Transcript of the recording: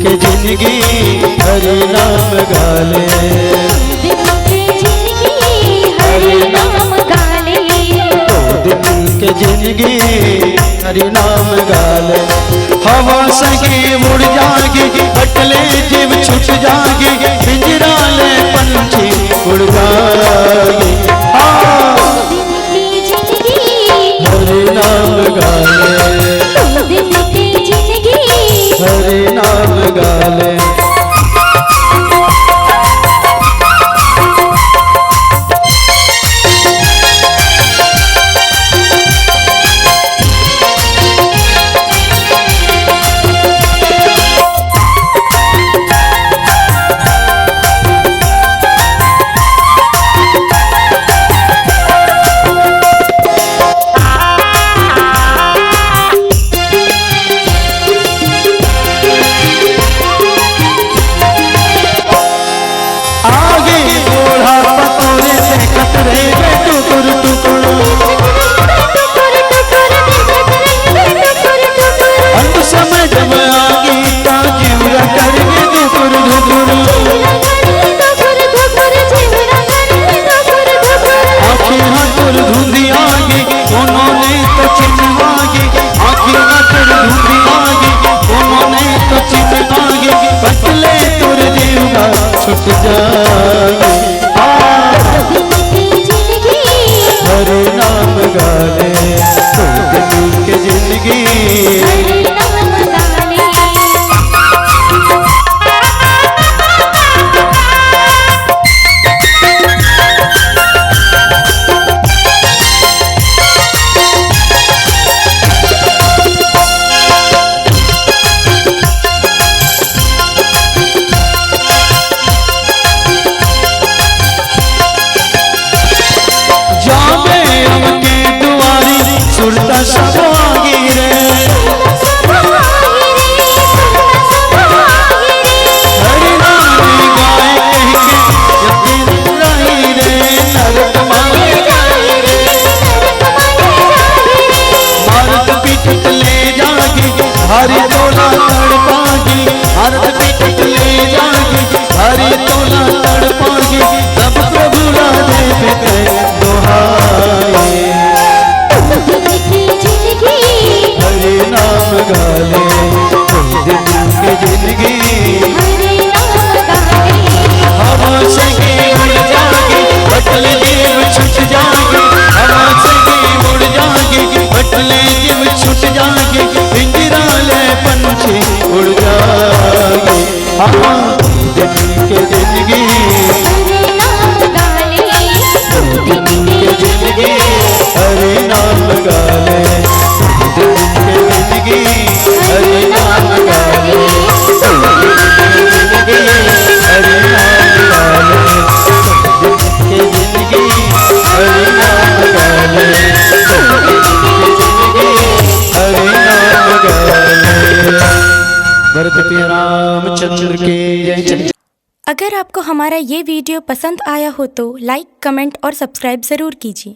के जिंदगी हरि नाम गाले, दिन के जिंदगी हरि नाम गाले, दिन के जिंदगी हरि नाम गाले। हवा संगे उड़ जागे अटले जीव छुट जागे, पिंजरा ले पंछी उड़ जागे। हरि नाम गाले, दिन की जिंदगी हरि नाम गाले। छुट जाए हरि नाम गाले, दिन के जिंदगी हरि नाम गाले। सुरता सब आगे रे, हरि नाम गाए कह के यकीन रही रे, नरक मारे जाए रे, भारत पीठ ले जागे हरि तोला तड़पागे, भारत पीठ ले जागे हरि तोला तड़पागे, तब प्रभु राधे पे दोहाए। हरि नाम गाले, दिन के जिंदगी हरि नाम गाले। हवा संगे उड़ जागे बटले जीव छुट जागे, हवा संगे उड़ जागे बटले जीव छुट जागे, पिंजरा ले पंछी उड़ जागे। दिन के जिंदगी हरि नाम गाले, दिन की जिंदगी हरि नाम गाले, दिन के जिंदगी हरि नाम गाले, दिन के जिंदगी हरि नाम गाले, दिन के जिंदगी हरि नाम गाले, दिन के जिंदगी हरि नाम गाले। भरत प्रिय रामचंद्र के जय। अगर आपको हमारा ये वीडियो पसंद आया हो तो लाइक, कमेंट और सब्सक्राइब ज़रूर कीजिए।